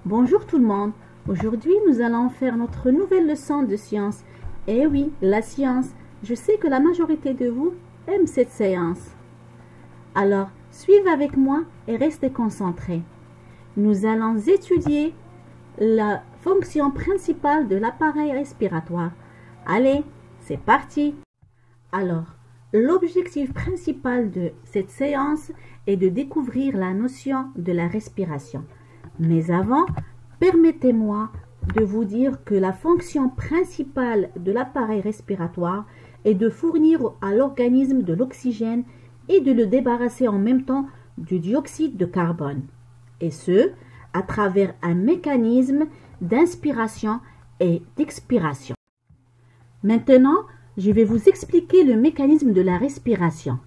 Bonjour tout le monde. Aujourd'hui, nous allons faire notre nouvelle leçon de science. Eh oui, la science. Je sais que la majorité de vous aime cette séance. Alors, suivez avec moi et restez concentrés. Nous allons étudier la fonction principale de l'appareil respiratoire. Allez, c'est parti. Alors, l'objectif principal de cette séance est de découvrir la notion de la respiration. Mais avant, permettez-moi de vous dire que la fonction principale de l'appareil respiratoire est de fournir à l'organisme de l'oxygène et de le débarrasser en même temps du dioxyde de carbone. Et ce, à travers un mécanisme d'inspiration et d'expiration. Maintenant, je vais vous expliquer le mécanisme de la respiration.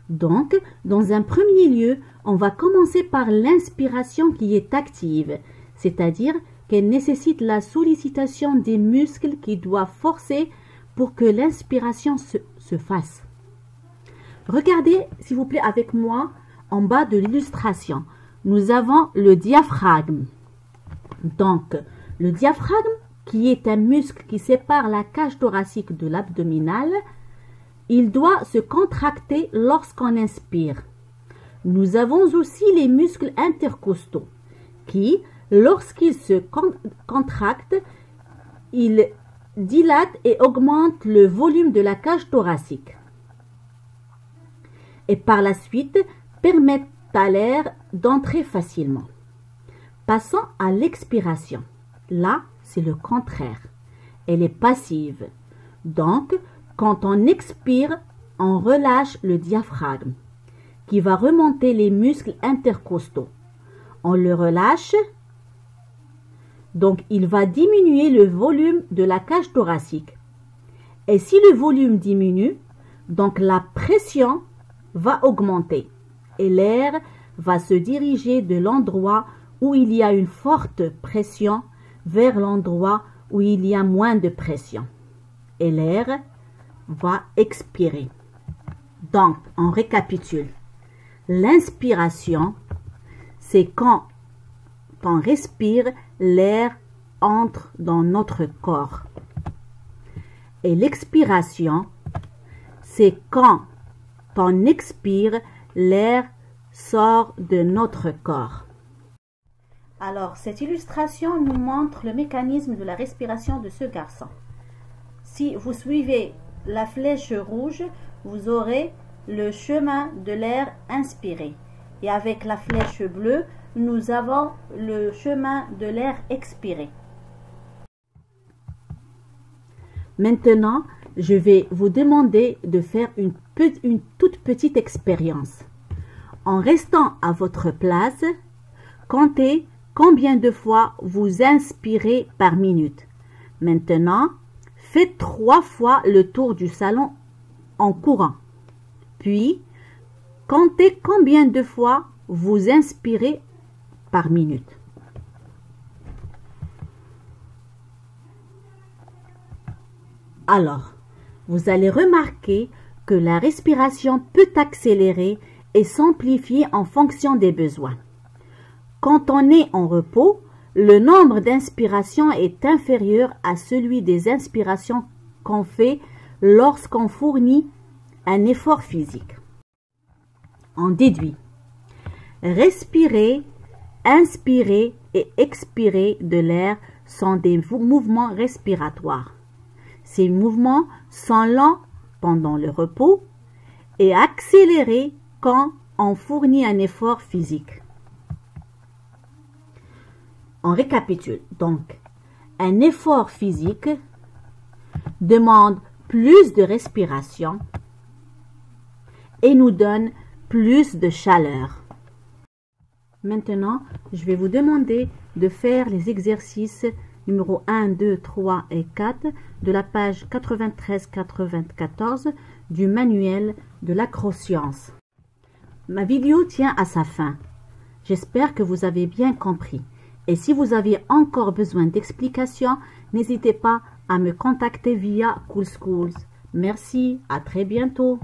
Donc, dans un premier lieu, on va commencer par l'inspiration qui est active, c'est-à-dire qu'elle nécessite la sollicitation des muscles qui doivent forcer pour que l'inspiration se fasse. Regardez, s'il vous plaît, avec moi, en bas de l'illustration. Nous avons le diaphragme. Donc, le diaphragme, qui est un muscle qui sépare la cage thoracique de l'abdominal, il doit se contracter lorsqu'on inspire. Nous avons aussi les muscles intercostaux qui, lorsqu'ils se contractent, ils dilatent et augmentent le volume de la cage thoracique. Et par la suite, permettent à l'air d'entrer facilement. Passons à l'expiration. Là, c'est le contraire. Elle est passive. Donc, quand on expire, on relâche le diaphragme qui va remonter les muscles intercostaux. On le relâche, donc il va diminuer le volume de la cage thoracique. Et si le volume diminue, donc la pression va augmenter et l'air va se diriger de l'endroit où il y a une forte pression vers l'endroit où il y a moins de pression. Et l'air va expirer. Donc, on récapitule. L'inspiration, c'est quand on respire, l'air entre dans notre corps. Et l'expiration, c'est quand on expire, l'air sort de notre corps. Alors, cette illustration nous montre le mécanisme de la respiration de ce garçon. Si vous suivez la flèche rouge, vous aurez le chemin de l'air inspiré. Et avec la flèche bleue, nous avons le chemin de l'air expiré. Maintenant, je vais vous demander de faire une toute petite expérience. En restant à votre place, comptez combien de fois vous inspirez par minute. Maintenant, faites 3 fois le tour du salon en courant. Puis, comptez combien de fois vous inspirez par minute. Alors, vous allez remarquer que la respiration peut accélérer et s'amplifier en fonction des besoins. Quand on est en repos, le nombre d'inspirations est inférieur à celui des inspirations qu'on fait lorsqu'on fournit un effort physique. On déduit. Respirer, inspirer et expirer de l'air sont des mouvements respiratoires. Ces mouvements sont lents pendant le repos et accélérés quand on fournit un effort physique. On récapitule. Donc, un effort physique demande plus de respiration et nous donne plus de chaleur. Maintenant, je vais vous demander de faire les exercices numéro 1, 2, 3 et 4 de la page 93-94 du manuel de l'acroscience. Ma vidéo tient à sa fin. J'espère que vous avez bien compris. Et si vous avez encore besoin d'explications, n'hésitez pas à me contacter via Cool Schools. Merci, à très bientôt.